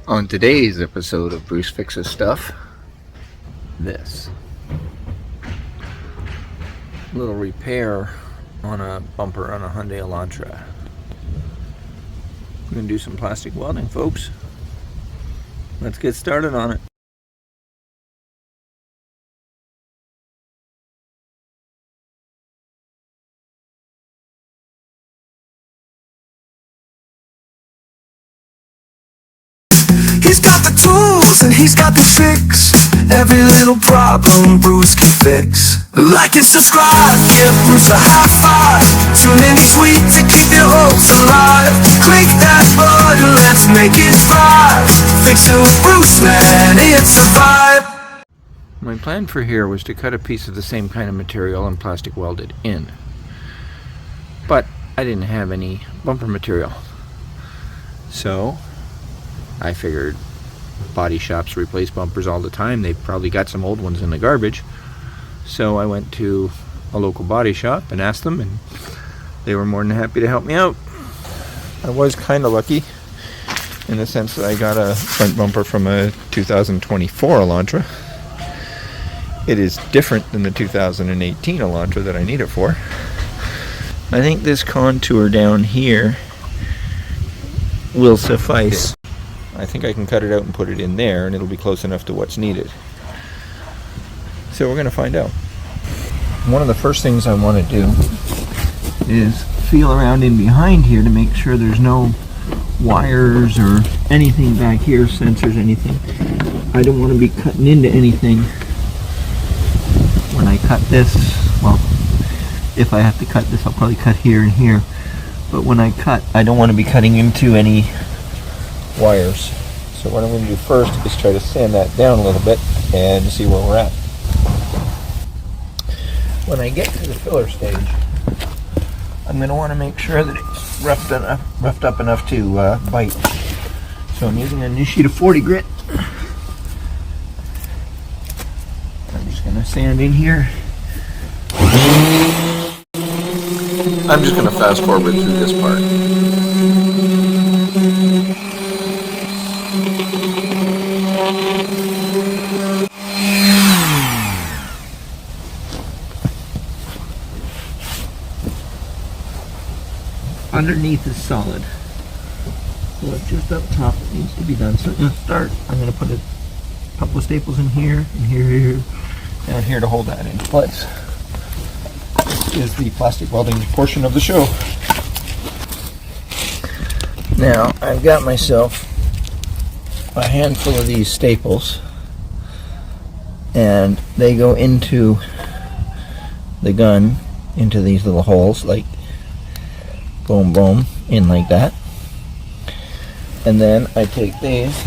On today's episode of Bruce Fixes Stuff, this little repair on a bumper on a Hyundai Elantra. I'm going to do some plastic welding, folks. Let's get started on it. He's got the tools and he's got the tricks. Every little problem Bruce can fix. Like and subscribe, give Bruce a high five. Tune in each week to keep your hopes alive. Click that button, let's make it thrive. Fix it with Bruce, man, it's a vibe. My plan for here was to cut a piece of the same kind of material and plastic weld it in. But I didn't have any bumper material. So I figured body shops replace bumpers all the time. They've probably got some old ones in the garbage. So I went to a local body shop and asked them, and they were more than happy to help me out. I was kind of lucky in the sense that I got a front bumper from a 2024 Elantra. It is different than the 2018 Elantra that I need it for. I think this contour down here will suffice. I think I can cut it out and put it in there, and it'll be close enough to what's needed. So we're going to find out. One of the first things I want to do is feel around in behind here to make sure there's no wires or anything back here, sensors, anything. I don't want to be cutting into anything when I cut this. Well, if I have to cut this, I'll probably cut here and here. But when I cut, I don't want to be cutting into any wires. So what I'm going to do first is try to sand that down a little bit and see where we're at. When I get to the filler stage, I'm going to want to make sure that it's roughed up enough to bite. So I'm using a new sheet of 40 grit. I'm just going to sand in here. I'm just going to fast forward through this part. Underneath is solid, so it's just up top that needs to be done. So I'm going to start. I'm going to put a couple of staples in here, and here, down here to hold that in place. This is the plastic welding portion of the show. Now I've got myself a handful of these staples, and they go into the gun, into these little holes, like boom, boom, in like that. And then I take these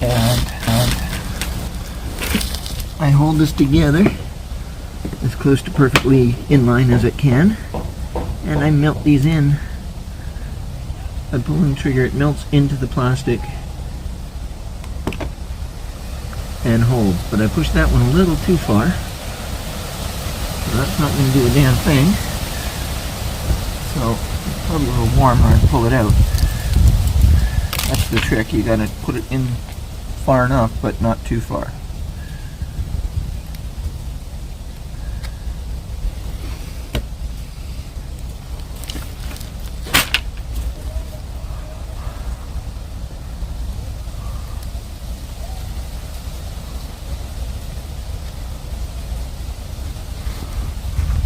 and I hold this together as close to perfectly in line as it can, and I melt these in. By pulling the trigger, it melts into the plastic and holds. But I pushed that one a little too far, so that's not going to do a damn thing. So it's probably a little warmer and pull it out. That's the trick. You got to put it in far enough, but not too far.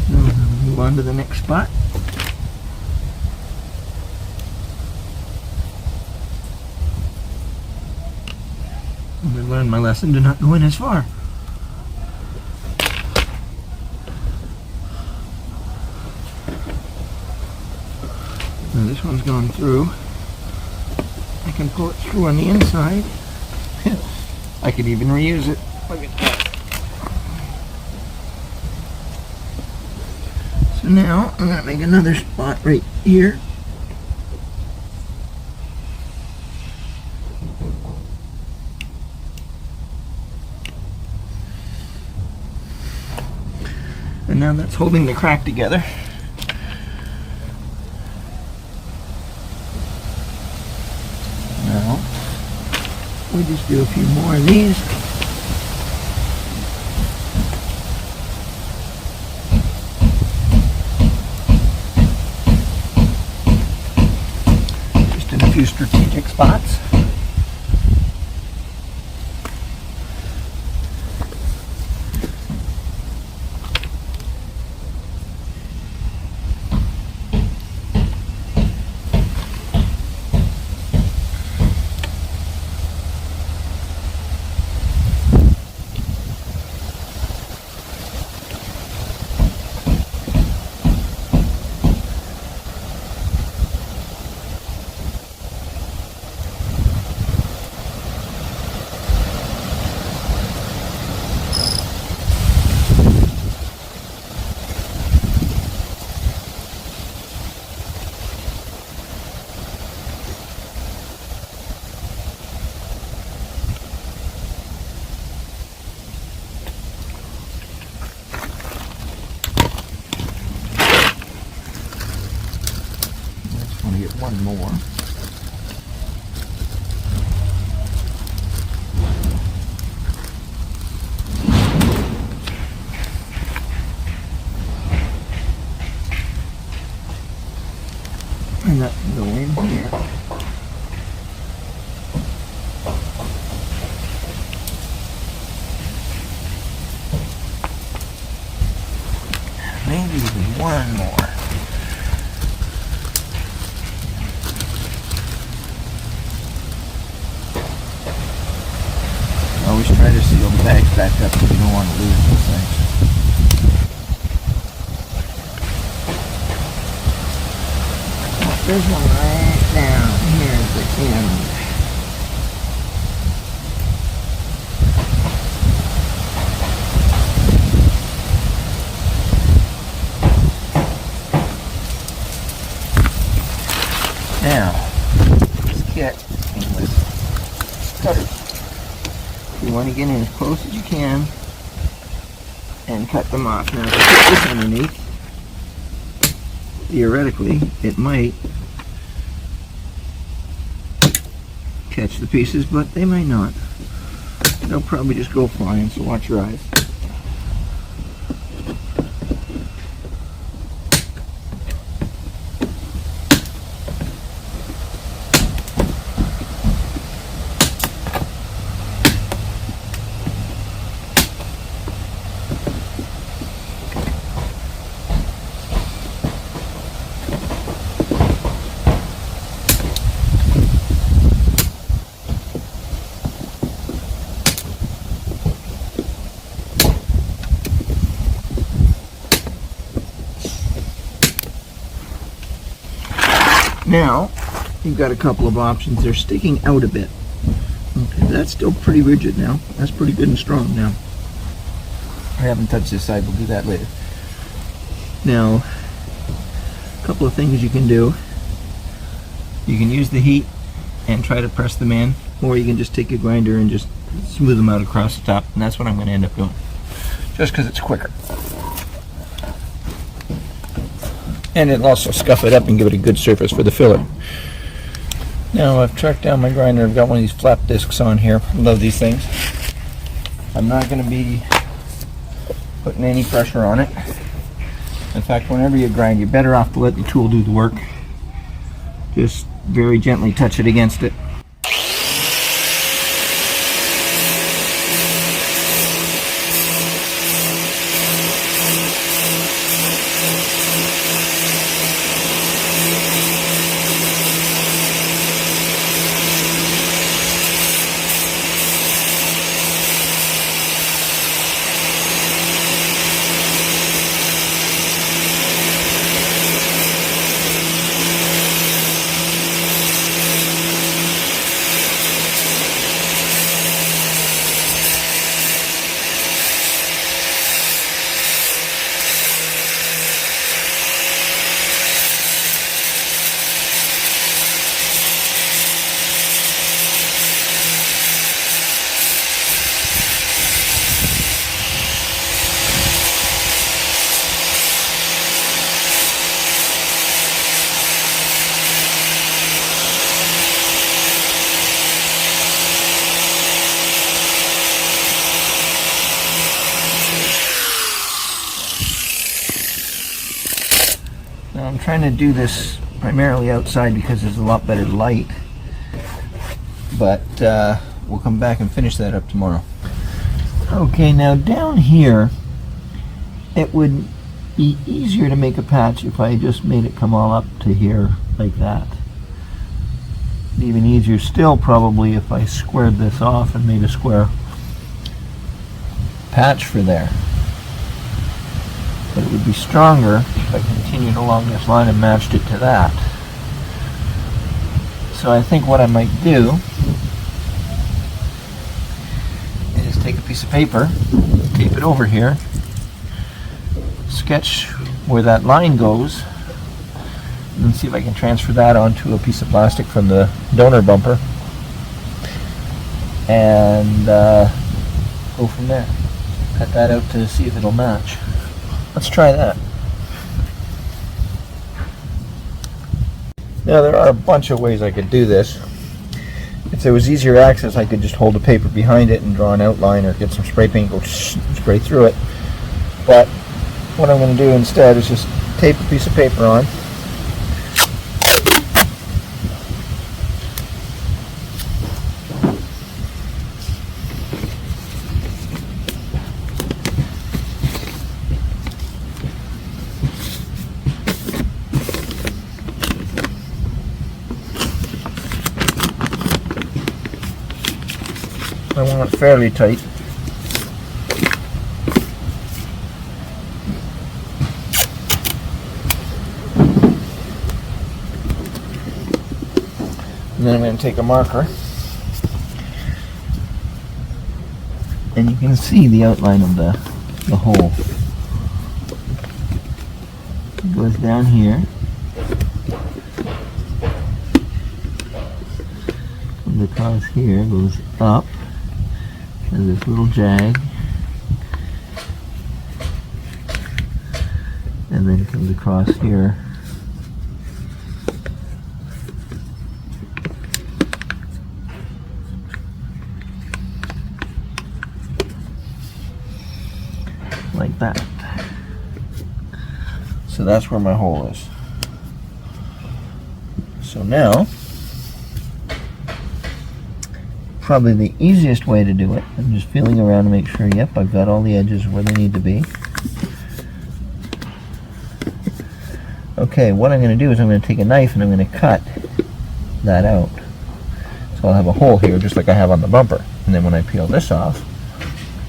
Now we'll move on to the next spot. I learned my lesson to not go in as far. Now this one's gone through. I can pull it through on the inside. I could even reuse it. Look at that. So now I'm going to make another spot right here. And now that's holding the crack together. Now we just do a few more of these. Just in a few strategic spots. Get one more. And that can go in here. Maybe even one more. Always try to seal the bags back up because you don't want to lose those things. There's one right down here at the end. Now, let's get with cutters. You want to get in as close as you can and cut them off. Now, if you put this underneath, theoretically, it might catch the pieces, but they might not. They'll probably just go flying, so watch your eyes. Now, you've got a couple of options. They're sticking out a bit. Okay, that's still pretty rigid now. That's pretty good and strong now. I haven't touched this side. We'll do that later. Now, a couple of things you can do. You can use the heat and try to press them in, or you can just take a grinder and just smooth them out across the top, and that's what I'm going to end up doing, just because it's quicker. And it'll also scuff it up and give it a good surface for the filler. Now I've tracked down my grinder. I've got one of these flap discs on here. I love these things. I'm not going to be putting any pressure on it. In fact, whenever you grind, you're better off to let the tool do the work. Just very gently touch it against it. trying to do this primarily outside because there's a lot better light, but we'll come back and finish that up tomorrow. Okay, now down here it would be easier to make a patch if I just made it come all up to here like that. Even easier still probably if I squared this off and made a square patch for there. But it would be stronger if I continued along this line and matched it to that. So I think what I might do is take a piece of paper, tape it over here, sketch where that line goes, and then see if I can transfer that onto a piece of plastic from the donor bumper and go from there. Cut that out to see if it'll match. Let's try that. Now there are a bunch of ways I could do this. If there was easier access, I could just hold the paper behind it and draw an outline or get some spray paint and go spray through it. But what I'm going to do instead is just tape a piece of paper on. I want it fairly tight. And then I'm going to take a marker, and you can see the outline of the hole. It goes down here, comes across here, goes up, has this little jag, and then comes across here. Like that. So that's where my hole is. So now, probably the easiest way to do it, I'm just feeling around to make sure, yep, I've got all the edges where they need to be. Okay, what I'm going to do is I'm going to take a knife and I'm going to cut that out. So I'll have a hole here just like I have on the bumper. And then when I peel this off,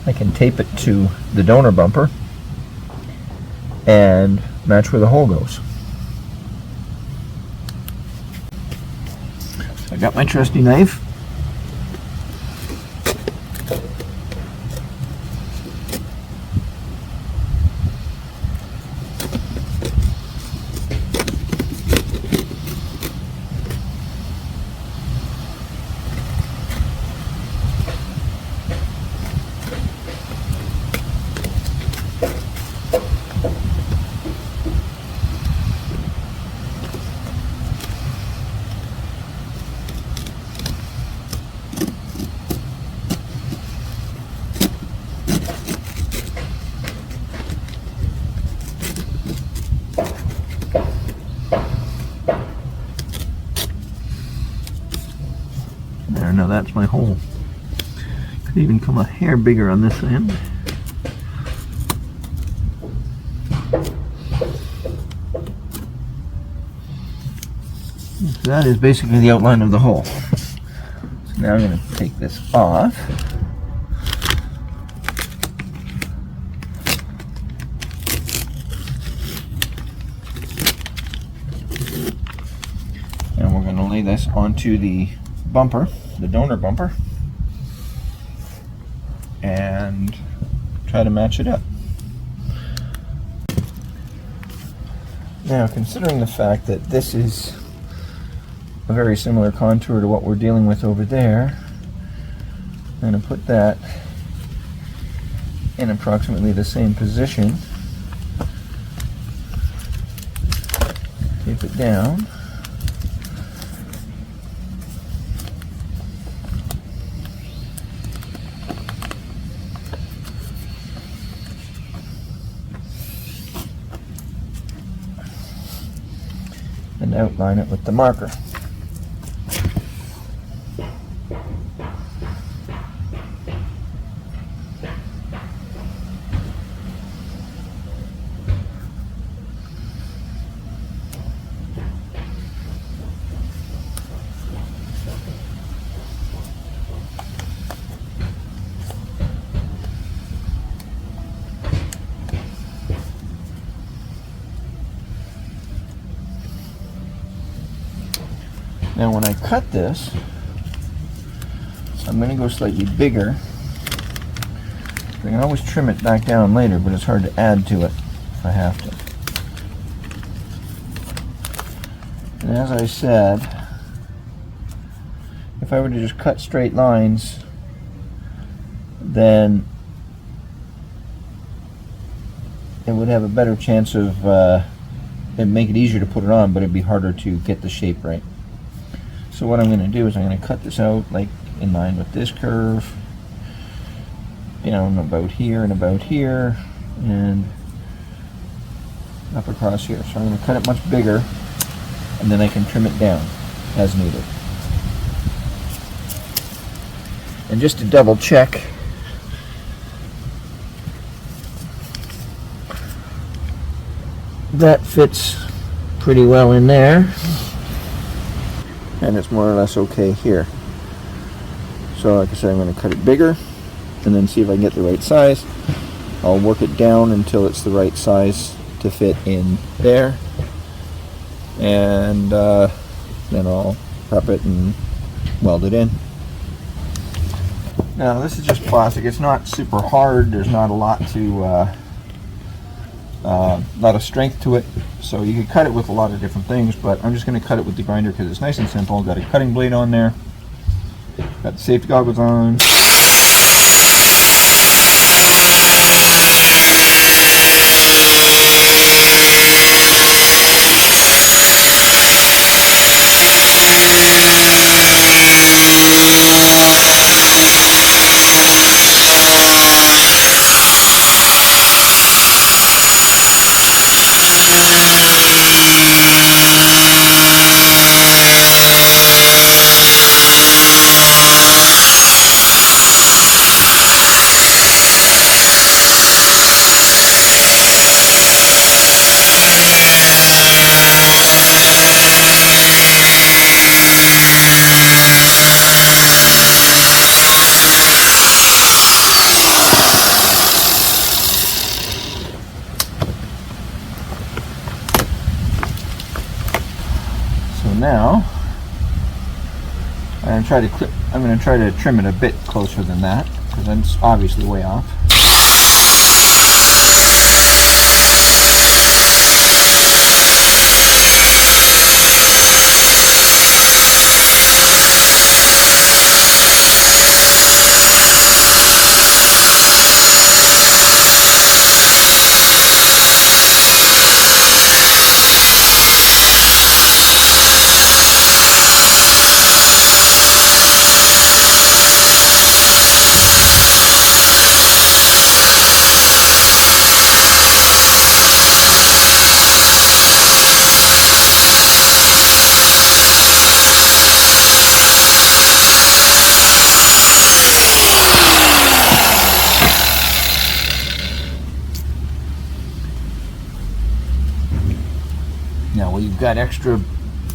I can tape it to the donor bumper and match where the hole goes. So I got my trusty knife. There, now that's my hole. Could even come a hair bigger on this end. So that is basically the outline of the hole. So now I'm going to take this off. And we're going to lay this onto the bumper, the donor bumper, and try to match it up. Now, considering the fact that this is a very similar contour to what we're dealing with over there, I'm going to put that in approximately the same position, tape it down, outline it with the marker. Now when I cut this, I'm going to go slightly bigger. I can always trim it back down later, but it's hard to add to it if I have to. And as I said, if I were to just cut straight lines, then it would have a better chance of, it'd make it easier to put it on, but it'd be harder to get the shape right. So what I'm going to do is I'm going to cut this out like in line with this curve, you know, and about here, and up across here. So I'm going to cut it much bigger, and then I can trim it down as needed. And just to double check, that fits pretty well in there. And it's more or less okay here. So like I said, I'm going to cut it bigger and then see if I can get the right size. I'll work it down until it's the right size to fit in there, and then I'll prep it and weld it in. Now this is just plastic. It's not super hard. There's not a lot of strength to it, so you can cut it with a lot of different things, but I'm just going to cut it with the grinder because it's nice and simple. I've got a cutting blade on there, got the safety goggles on. Now I'm going to try to trim it a bit closer than that because it's obviously way off. Now, where you've got extra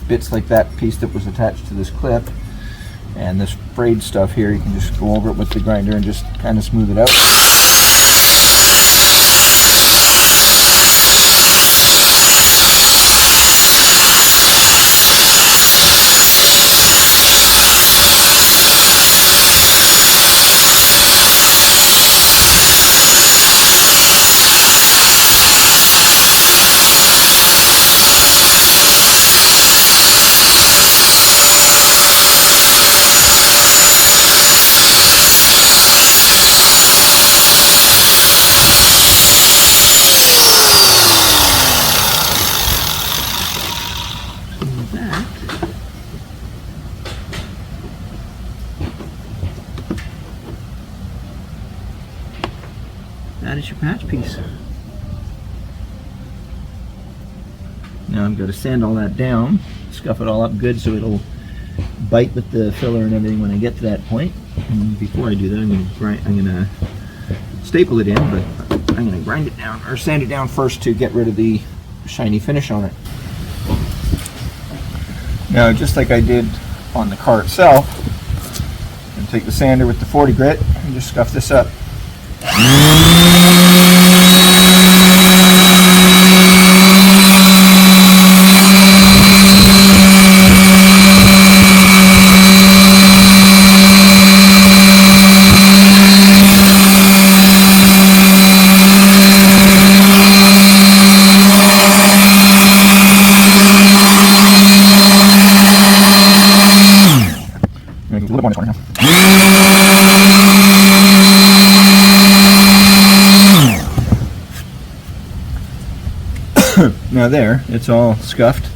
bits like that piece that was attached to this clip and this frayed stuff here, you can just go over it with the grinder and just kind of smooth it out. That is your patch piece. Now I've got to sand all that down. scuff it all up good so it'll bite with the filler and everything when I get to that point. And before I do that, I'm gonna staple it in, but I'm gonna grind it down or sand it down first to get rid of the shiny finish on it. Now, just like I did on the car itself, I'm gonna take the sander with the 40 grit and just scuff this up. Now there, it's all scuffed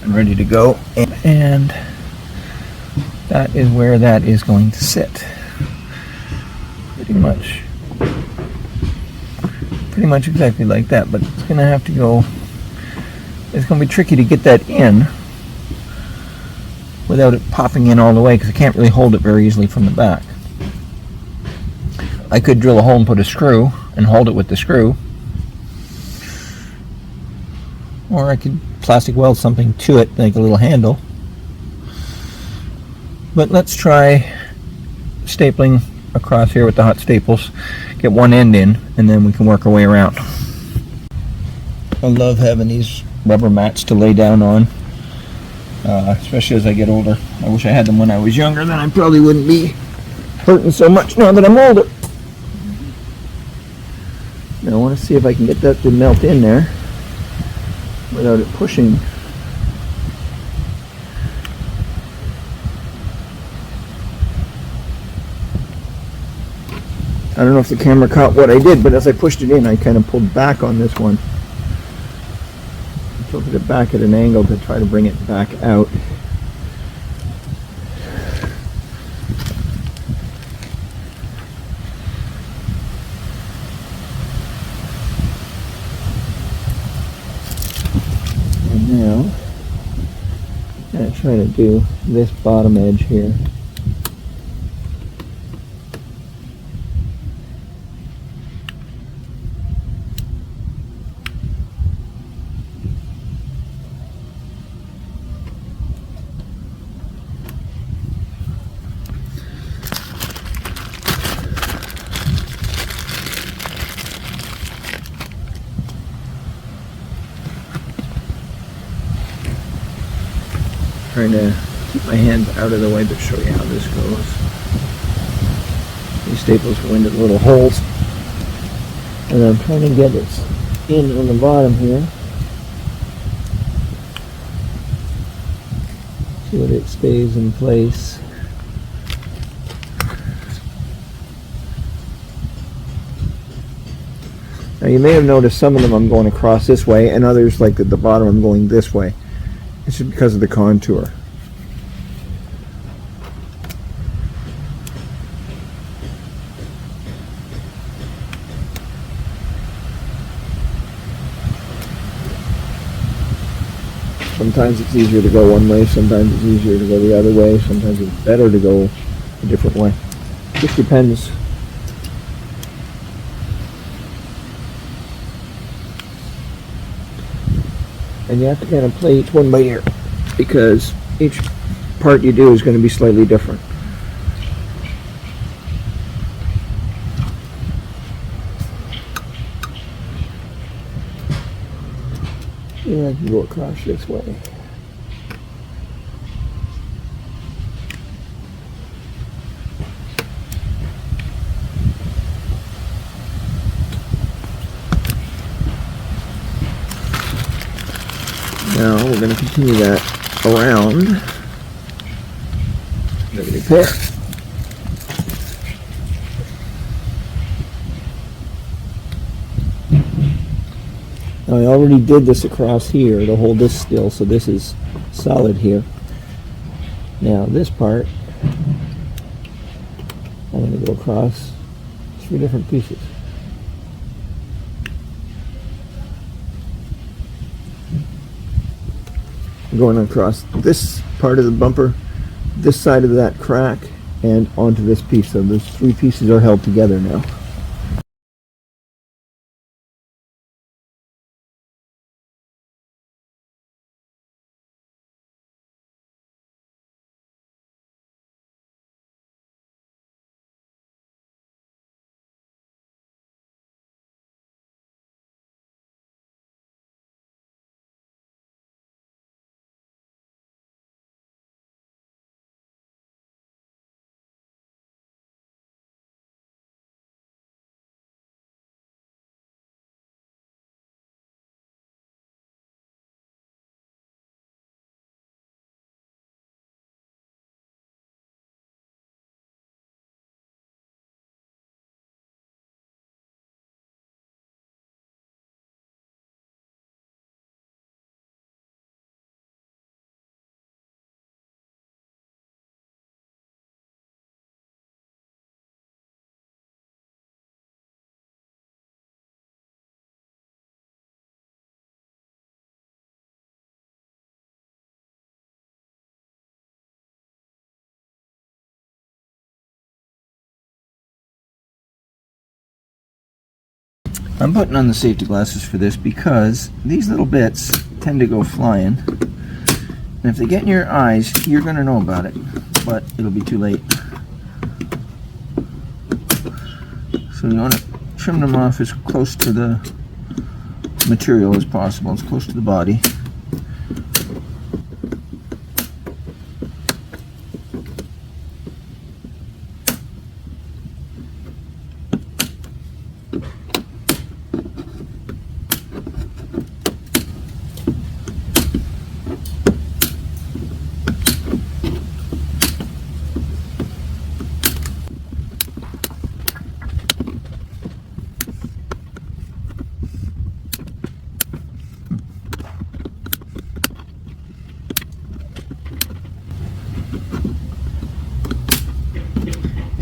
and ready to go, and that is where that is going to sit. Pretty much exactly like that, but it's going to have to go, it's going to be tricky to get that in without it popping in all the way, because I can't really hold it very easily from the back. I could drill a hole and put a screw and hold it with the screw, or I could plastic weld something to it, like a little handle. But let's try stapling across here with the hot staples, get one end in, and then we can work our way around. I love having these rubber mats to lay down on, especially as I get older. I wish I had them when I was younger, then I probably wouldn't be hurting so much now that I'm older. Now I want to see if I can get that to melt in there without it pushing. I don't know if the camera caught what I did, but as I pushed it in, I kind of pulled back on this one. I tilted it back at an angle to try to bring it back out. Now, I'm going to try to do this bottom edge here. Trying to keep my hands out of the way, but show you how this goes. These staples go into little holes, and I'm trying to get it in on the bottom here. So that it stays in place. Now you may have noticed some of them I'm going across this way, and others, like at the bottom, I'm going this way. It's just because of the contour. Sometimes it's easier to go one way, sometimes it's easier to go the other way, sometimes it's better to go a different way. Just depends. And you have to kind of play each one by ear, because each part you do is going to be slightly different. Yeah, I can go across this way. Now we're going to continue that around the repair. Now I already did this across here to hold this still, so this is solid here. Now this part, I'm going to go across 3 different pieces. going across this part of the bumper, this side of that crack, and onto this piece. So those three pieces are held together now. I'm putting on the safety glasses for this because these little bits tend to go flying, and if they get in your eyes, you're going to know about it, but it'll be too late. So you want to trim them off as close to the material as possible, as close to the body.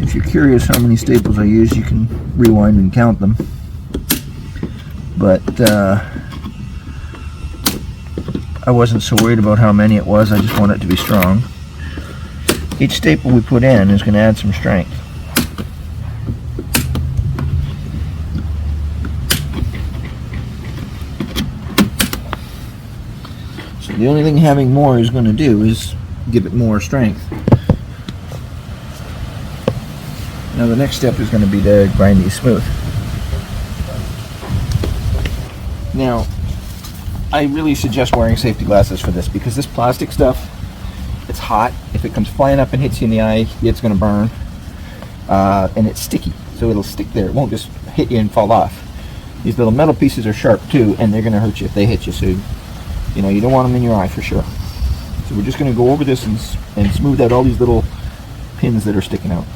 If you're curious how many staples I use, you can rewind and count them. But I wasn't so worried about how many it was, I just want it to be strong. Each staple we put in is going to add some strength. So the only thing having more is going to do is give it more strength. Now the next step is going to be to grind these smooth. Now, I really suggest wearing safety glasses for this because this plastic stuff, it's hot. If it comes flying up and hits you in the eye, it's going to burn. And it's sticky, so it'll stick there. It won't just hit you and fall off. These little metal pieces are sharp too, and they're going to hurt you if they hit you. So, you know, you don't want them in your eye for sure. So we're just going to go over this and smooth out all these little pins that are sticking out.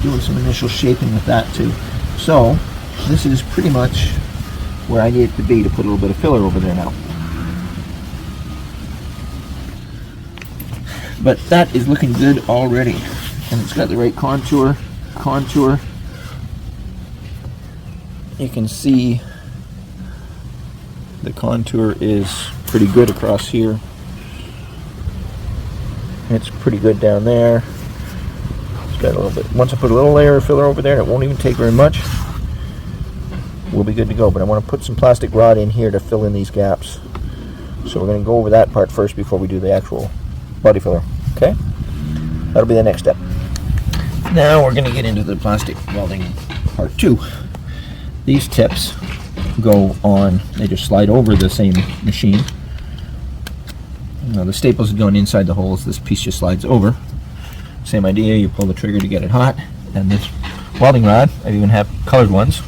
Doing some initial shaping with that too. So this is pretty much where I need it to be to put a little bit of filler over there now. But that is looking good already, and it's got the right contour. You can see the contour is pretty good across here. It's pretty good down there. Got a little bit. Once I put a little layer of filler over there, and it won't even take very much, we'll be good to go. But I want to put some plastic rod in here to fill in these gaps. So we're going to go over that part first before we do the actual body filler. Okay? That'll be the next step. Now we're going to get into the plastic welding part 2. These tips go on, they just slide over the same machine. Now the staples are going inside the holes. This piece just slides over. Same idea, you pull the trigger to get it hot. And this welding rod, I even have colored ones.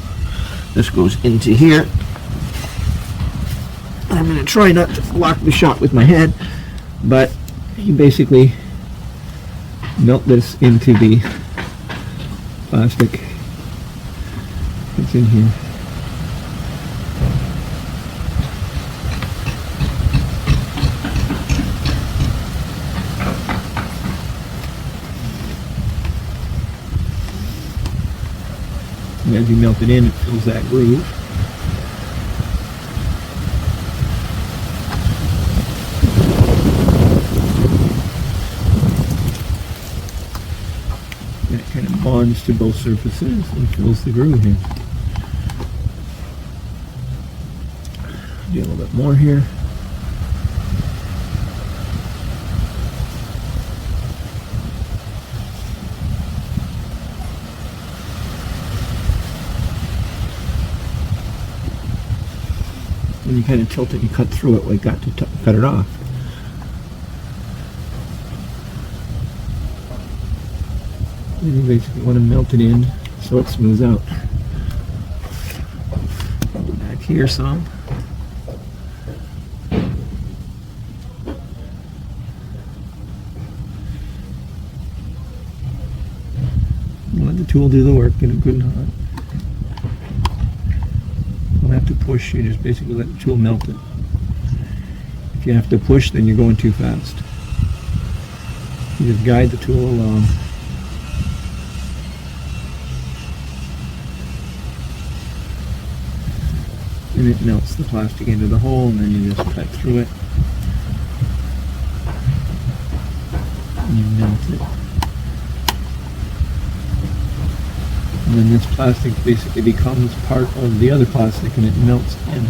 This goes into here. I'm going to try not to block the shot with my head, but you basically melt this into the plastic that's in here. And as you melt it in, it fills that groove. And it kind of bonds to both surfaces and fills the groove in. Do a little bit more here. When you kind of tilt it, you cut through it like that to cut it off. And you basically want to melt it in so it smooths out. Back here some. Let the tool do the work, get it good and hot. Don't have to push, you just basically let the tool melt it. If you have to push, then you're going too fast. You just guide the tool along. And it melts the plastic into the hole, and then you just cut through it. And you melt it. And then this plastic basically becomes part of the other plastic and it melts in.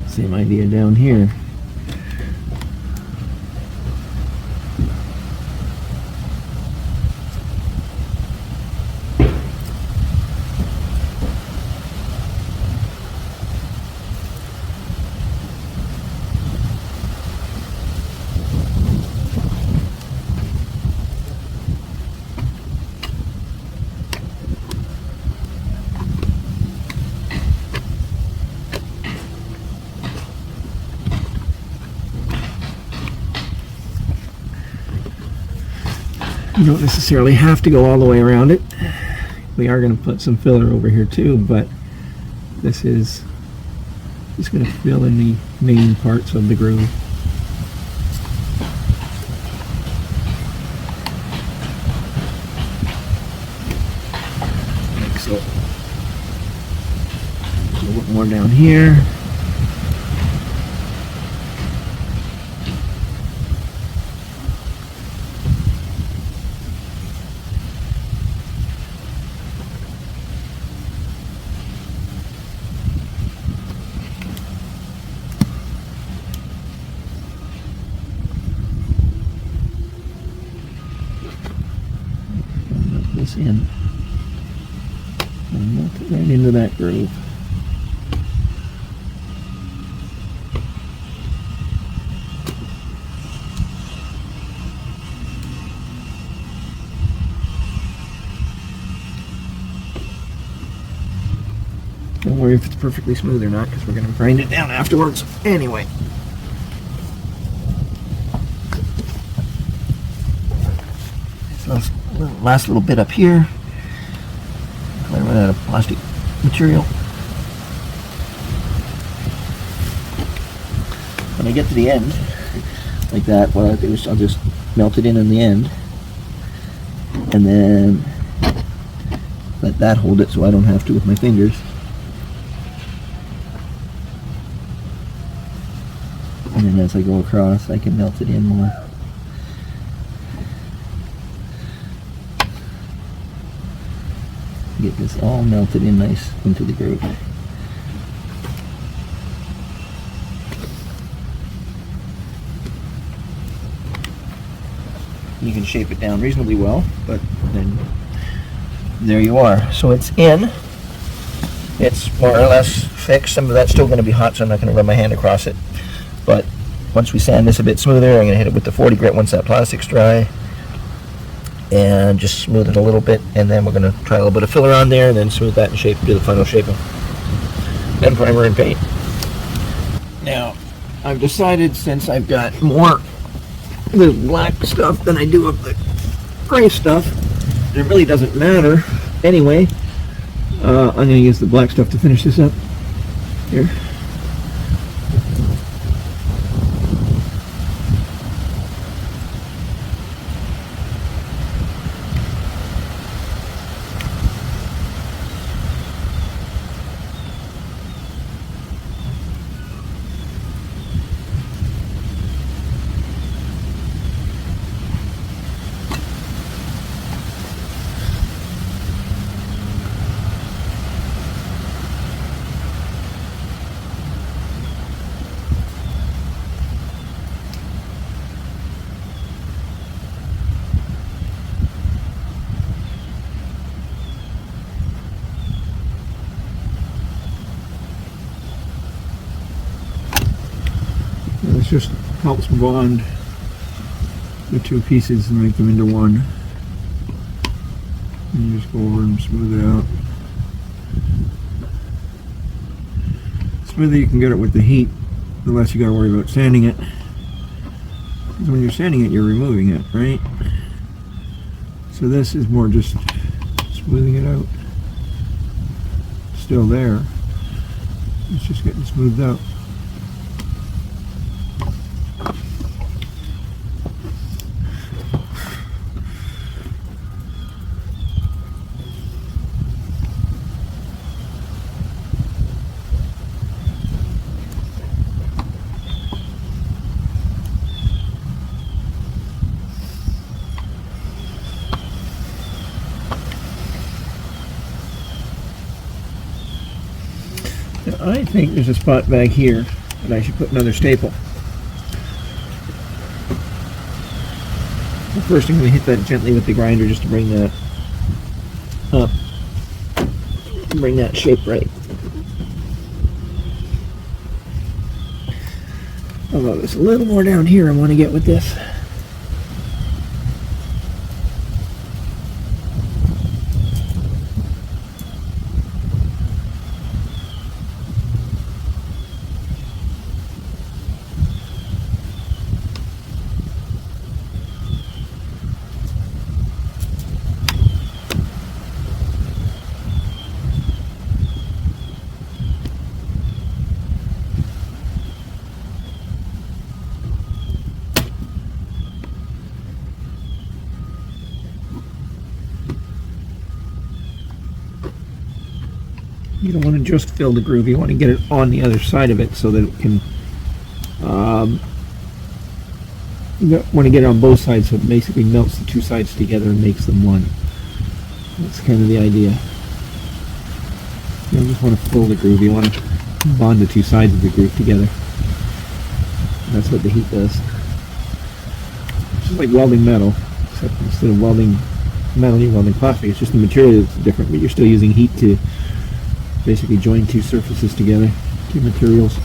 Same idea down here. You don't necessarily have to go all the way around it. We are going to put some filler over here too, but this is just going to fill in the main parts of the groove. Like so. A little bit more down here. This in and melt it right into that groove. Don't worry if it's perfectly smooth or not, because we're going to grind it down afterwards anyway. Last little bit up here. I run out of plastic material. When I get to the end, like that, what I'll do is I'll just melt it in the end, and then let that hold it so I don't have to with my fingers. And then as I go across, I can melt it in more. Get this all melted in nice into the groove. You can shape it down reasonably well, but then there you are. So it's in. it's more or less fixed. Some of that's still going to be hot, so I'm not going to run my hand across it. But once we sand this a bit smoother, I'm going to hit it with the 40 grit once that plastic's dry, and just smooth it a little bit, and then we're going to try a little bit of filler on there, and then smooth that and shape, do the final shaping. Then primer and paint. Now, I've decided, since I've got more of the black stuff than I do of the gray stuff, it really doesn't matter anyway. I'm going to use the black stuff to finish this up here. This just helps bond the two pieces and make them into one. And you just go over and smooth it out. The smoother you can get it with the heat, the less you gotta worry about sanding it. Because when you're sanding it, you're removing it, right? So this is more just smoothing it out. It's still there. It's just getting smoothed out. I think there's a spot back here that I should put another staple. Well, first I'm going to hit that gently with the grinder just to bring that up, bring that shape right. Although there's a little more down here I want to get with this. You don't want to just fill the groove, you want to get it on the other side of it so that it can, you want to get it on both sides so it basically melts the two sides together and makes them one. That's kind of the idea. You don't just want to fill the groove, you want to bond the two sides of the groove together. That's what the heat does. It's just like welding metal, except instead of welding metal, you're welding plastic. It's just the material that's different, but you're still using heat to basically join two surfaces together, two materials,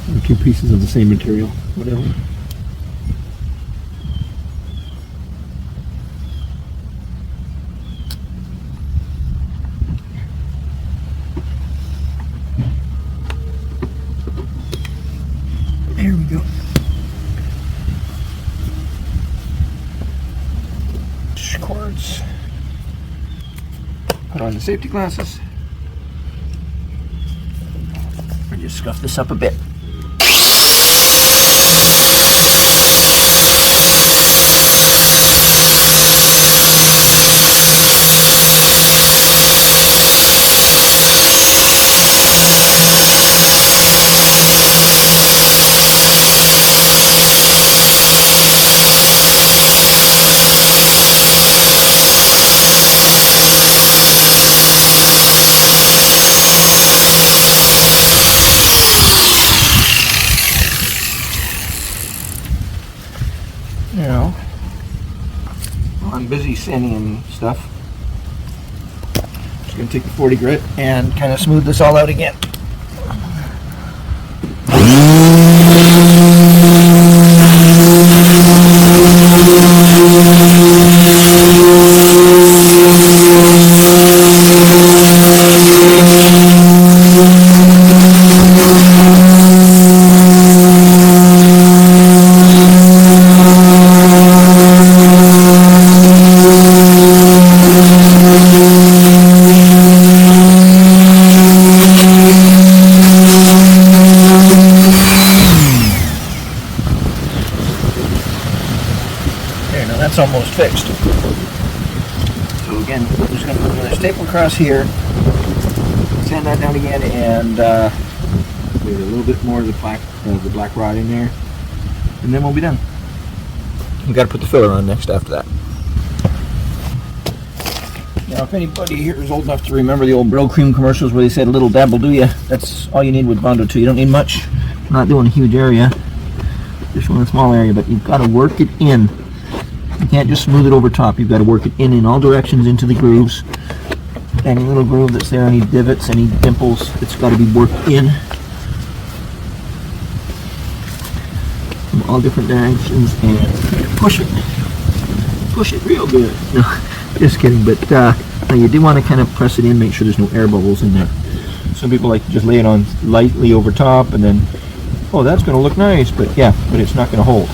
or two pieces of the same material, whatever. There we go. Cords. Put on the safety glasses. Just scuff this up a bit. You know, while I'm busy sanding and stuff, Just gonna take the 40 grit and kind of smooth this all out again. There, now that's almost fixed. So again, we're just going to put another staple across here, sand that down again, and there's a little bit more of the black rod in there, and then we'll be done. We got to put the filler on next after that. Now, if anybody here is old enough to remember the old Bro Cream commercials where they said a little dab will do ya, that's all you need with Bondo 2. You don't need much. I'm not doing a huge area, just one small area, but you've got to work it in. You can't just smooth it over top. You've got to work it in all directions into the grooves. Any little groove that's there, any divots, any dimples, it's got to be worked in from all different directions, and push it real good. No, just kidding. But now you do want to kind of press it in, make sure there's no air bubbles in there. Some people like to just lay it on lightly over top, and then, oh, that's going to look nice, but it's not going to hold.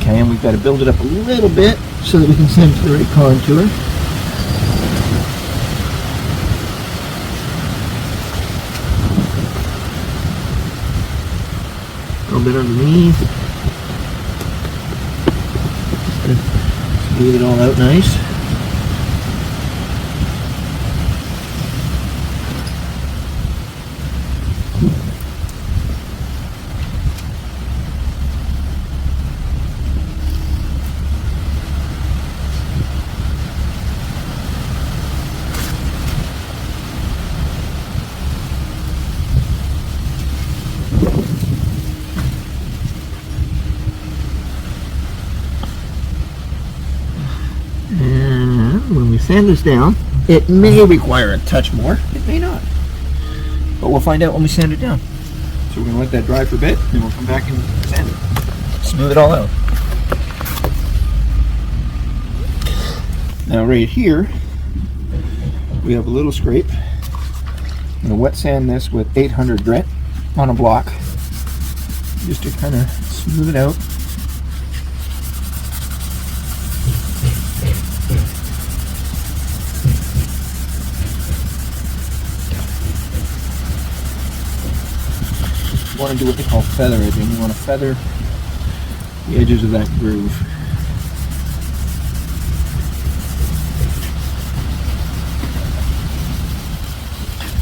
Okay, and we've got to build it up a little bit so that we can send it to the right contour. A little bit underneath. Smooth it all out nice. When we sand this down, it may require a touch more, it may not, but we'll find out when we sand it down. So we're going to let that dry for a bit, and we'll come back and sand it, smooth it all out. Now right here we have a little scrape. I'm going to wet sand this with 800 grit on a block just to kind of smooth it out. You want to do what they call feather edging. You want to feather the edges of that groove.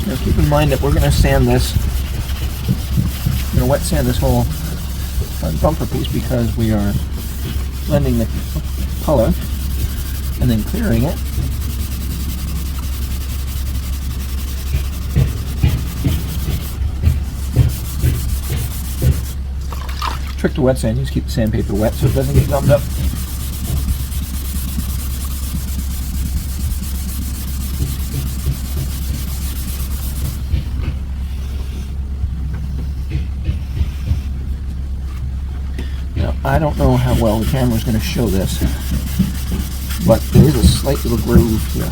Now keep in mind that we're going to sand this, we're going to wet sand this whole front bumper piece because we are blending the color and then clearing it. Trick to wet sand, you just keep the sandpaper wet so it doesn't get gummed up. Now, I don't know how well the camera's going to show this, but there is a slight little groove here.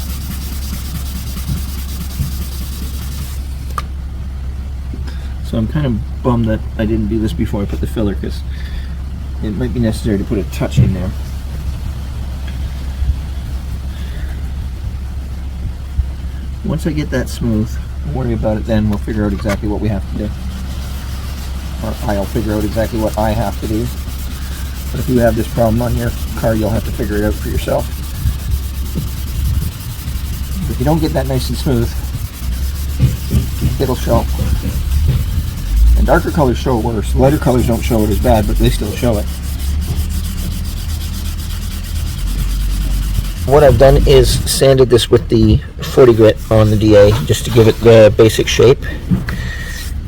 So I'm kind of bummed that I didn't do this before I put the filler, because it might be necessary to put a touch in there. Once I get that smooth, don't worry about it then. We'll figure out exactly what we have to do. Or I'll figure out exactly what I have to do. But if you have this problem on your car, you'll have to figure it out for yourself. If you don't get that nice and smooth, it'll show. And darker colors show it worse. Lighter colors don't show it as bad, but they still show it. What I've done is sanded this with the 40 grit on the DA just to give it the basic shape.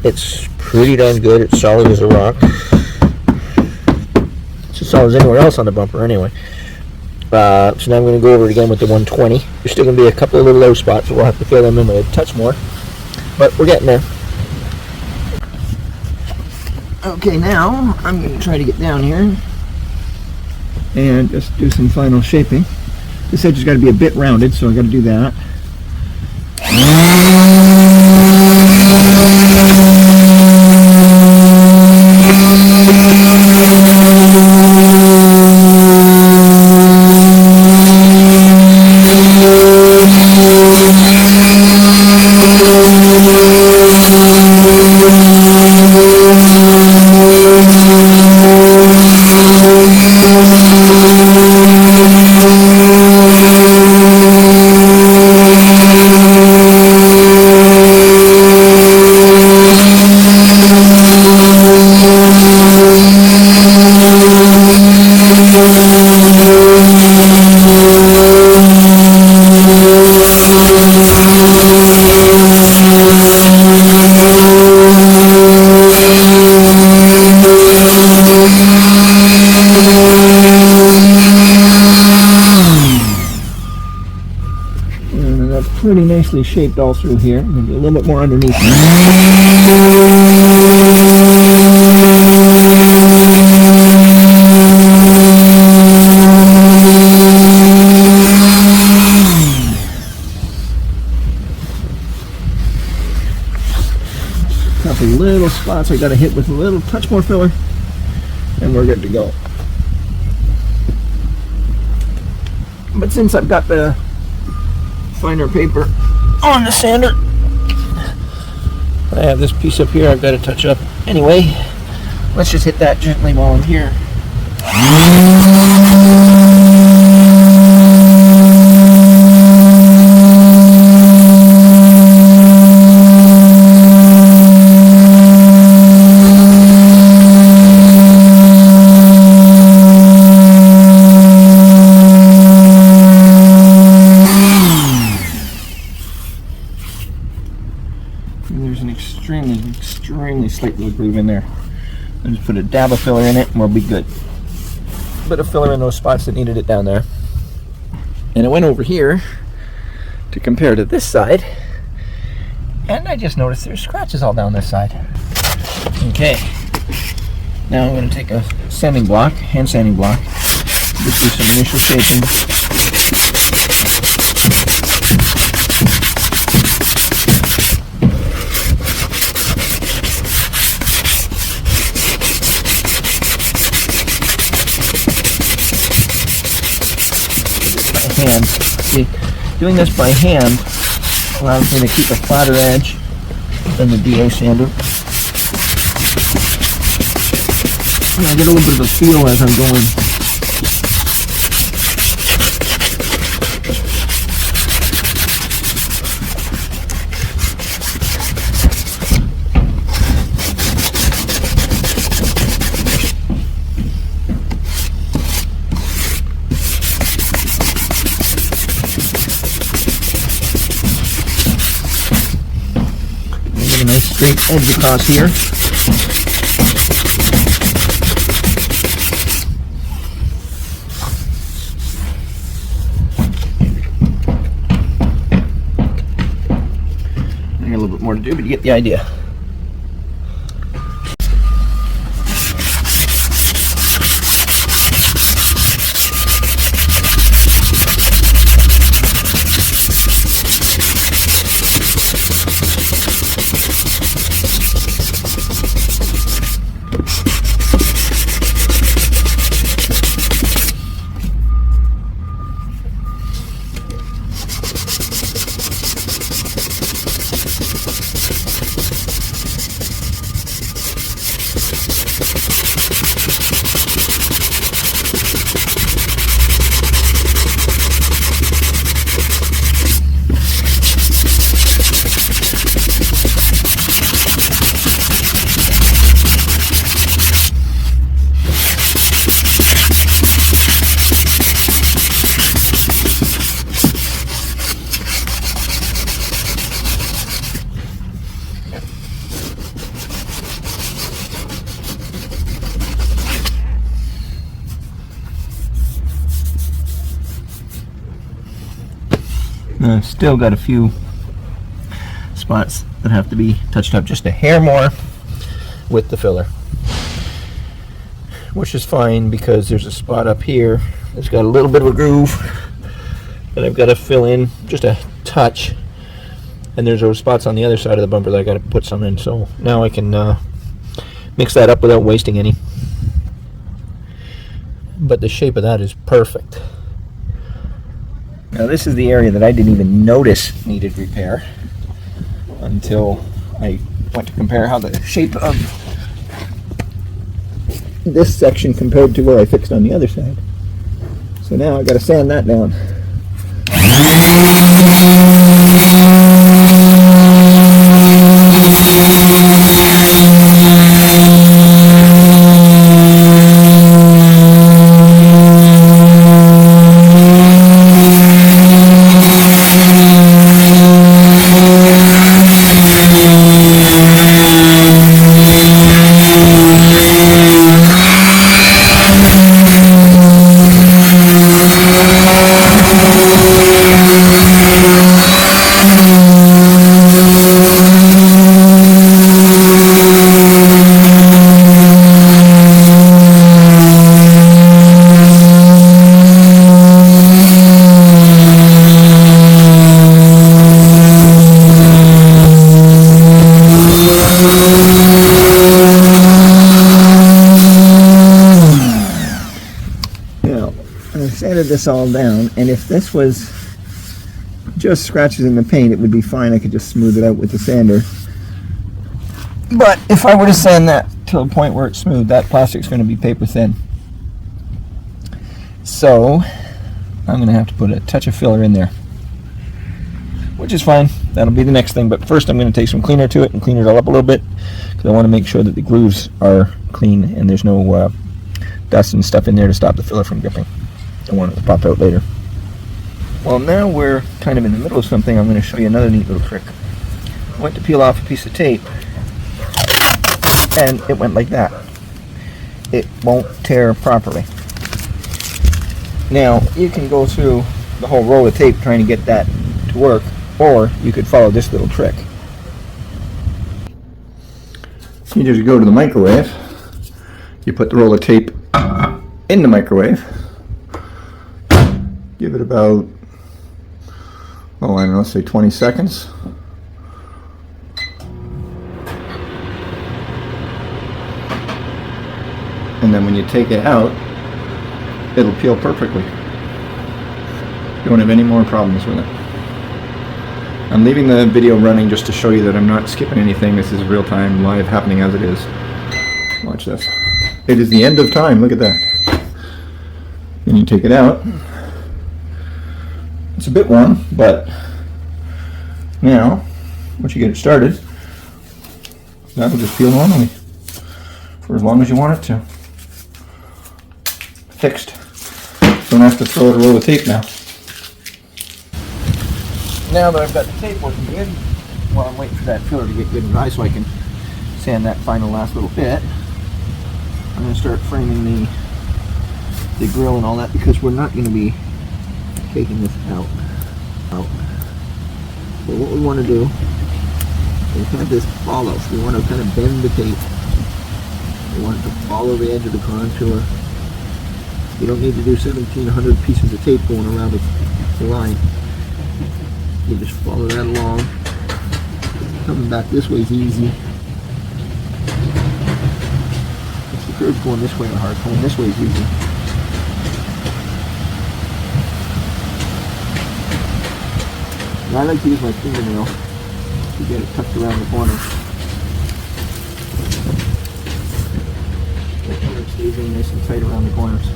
It's pretty darn good. It's solid as a rock. It's as solid as anywhere else on the bumper anyway. So now I'm going to go over it again with the 120. There's still going to be a couple of little low spots, so we'll have to fill them in with a touch more. But we're getting there. Okay, now I'm going to try to get down here and just do some final shaping. This edge has got to be a bit rounded, so I've got to do that. And that's pretty nicely shaped all through here. I'm going to do a little bit more underneath. Couple little spots I got to hit with a little touch more filler, and we're good to go. But since I've got the finer paper on the sander, I have this piece up here I've got to touch up. Anyway, let's just hit that gently while I'm here. There's an extremely slight little groove in there. I'll just put a dab of filler in it and we'll be good. A bit of filler in those spots that needed it down there. And it went over here to compare to this side, and I just noticed there's scratches all down this side. Okay, now I'm going to take a sanding block, hand sanding block, just do some initial shaping. Hand. See, doing this by hand allows me to keep a flatter edge than the DA sander. And I get a little bit of a feel as I'm going. A nice straight edge across here. I got a little bit more to do, but you get the idea. Still got a few spots that have to be touched up just a hair more with the filler, which is fine because there's a spot up here that's got a little bit of a groove that I've got to fill in just a touch, and there's those spots on the other side of the bumper that I got to put some in, so now I can mix that up without wasting any. But the shape of that is perfect. Now this is the area that I didn't even notice needed repair until I went to compare how the shape of this section compared to where I fixed on the other side. So now I got to sand that down. Sanded this all down, and if this was just scratches in the paint, it would be fine. I could just smooth it out with the sander. But if I were to sand that to a point where it's smooth, that plastic's going to be paper thin. So I'm going to have to put a touch of filler in there, which is fine. That'll be the next thing. But first I'm going to take some cleaner to it and clean it all up a little bit, because I want to make sure that the grooves are clean and there's no dust and stuff in there to stop the filler from dripping. I want it to pop out later. Well, now we're kind of in the middle of something. I'm going to show you another neat little trick. I went to peel off a piece of tape, and it went like that. It won't tear properly. Now, you can go through the whole roll of tape trying to get that to work, or you could follow this little trick. You just go to the microwave, you put the roll of tape in the microwave, give it about, oh, I don't know, say 20 seconds. And then when you take it out, it'll peel perfectly. You won't have any more problems with it. I'm leaving the video running just to show you that I'm not skipping anything. This is real time, live, happening as it is. Watch this. It is the end of time, look at that. Then you take it out. It's a bit warm, but now, once you get it started, that'll just peel normally for as long as you want it to. Fixed. Don't have to throw out a roll of tape now. Now that I've got the tape working good, while I'm waiting for that filler to get good and dry so I can sand that final last little bit, I'm going to start framing the grill and all that, because we're not going to be taking this out. So what we want to do is have this follow. So we want to kind of bend the tape. We want it to follow the edge of the contour. You don't need to do 1,700 pieces of tape going around the line. You just follow that along. Coming back this way is easy. It's the curves going this way are hard. Going this way is easy. And I like to use my fingernail to get it tucked around the corner. Make sure it stays in nice and tight around the corners.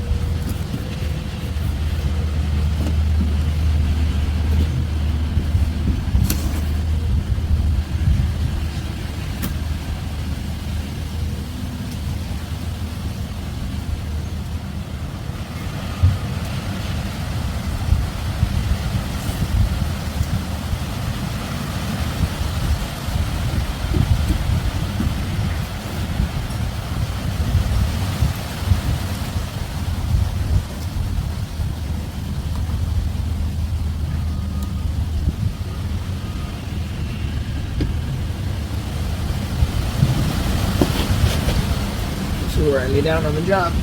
where I lay down on the job.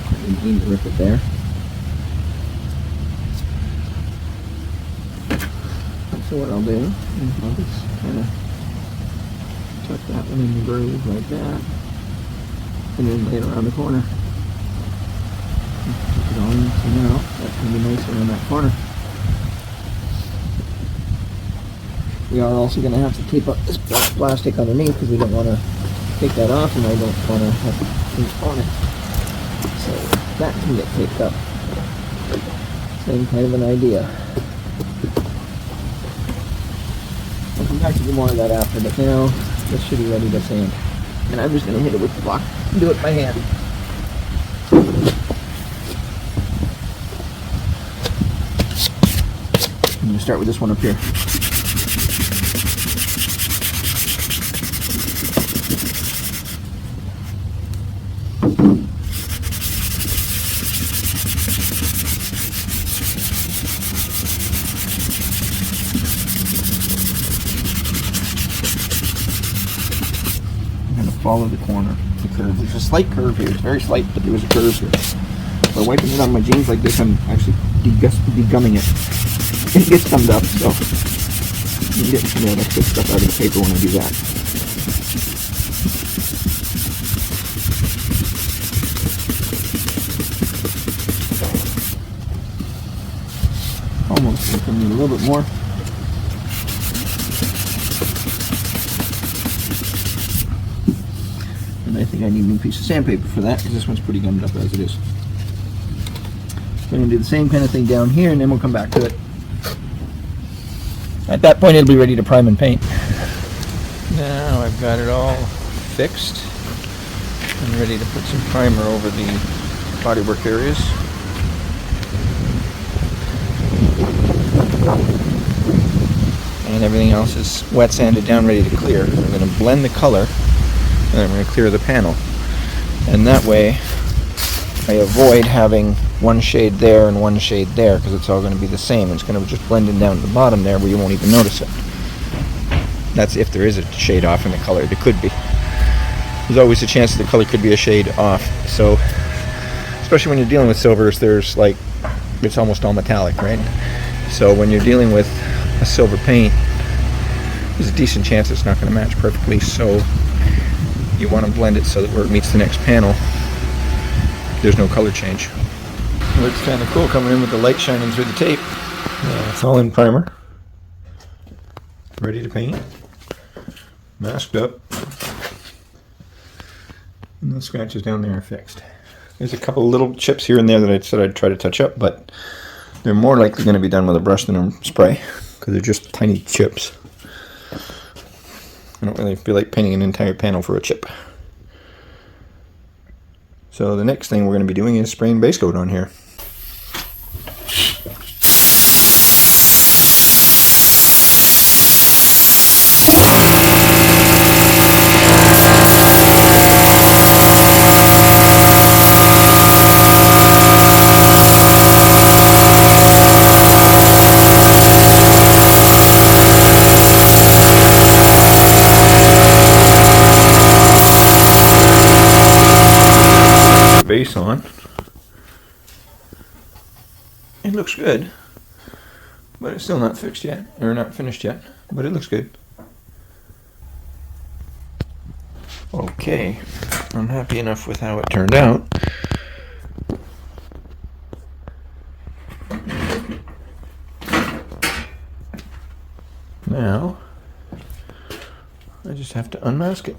I didn't mean to rip it there. So what I'll do is I'll just kind of tuck that one in the groove like that, and then lay it around the corner. Tuck it all in, so now that's going to be nice around that corner. We are also going to have to tape up this black plastic underneath because we don't want to take that off, and I don't want to have things on it. So that can get taped up. Same kind of an idea. I'll come back to do more of that after, but now this should be ready to sand. And I'm just going to hit it with the block and do it by hand. I'm going to start with this one up here. Follow the corner, the curve. There's a slight curve here. It's very slight, but there is a curve here. By wiping it on my jeans like this, I'm actually degumming it. It gets gummed up, so I'm getting some of that extra stuff out of the paper when I do that. Almost. I need a little bit more. I think I need a new piece of sandpaper for that because this one's pretty gummed up as it is. So I'm going to do the same kind of thing down here, and then we'll come back to it. At that point it'll be ready to prime and paint. Now I've got it all fixed and ready to put some primer over the bodywork areas. And everything else is wet sanded down, ready to clear. I'm going to blend the color, and I'm going to clear the panel, and that way I avoid having one shade there and one shade there because it's all going to be the same. It's going to just blend in down to the bottom there where you won't even notice it. That's if there is a shade off in the color. There could be. There's always a chance that the color could be a shade off. So especially when you're dealing with silvers, there's like, it's almost all metallic, right? So when you're dealing with a silver paint, there's a decent chance it's not going to match perfectly. So you want to blend it so that where it meets the next panel, there's no color change. Looks kind of cool coming in with the light shining through the tape. Yeah, it's all in primer. Ready to paint. Masked up. And the scratches down there are fixed. There's a couple little chips here and there that I said I'd try to touch up, but they're more likely going to be done with a brush than a spray because they're just tiny chips. I don't really feel like painting an entire panel for a chip. So the next thing we're going to be doing is spraying base coat on here. Base on. It looks good, but it's still not fixed yet, or not finished yet, but it looks good. Okay, I'm happy enough with how it turned out. Now, I just have to unmask it.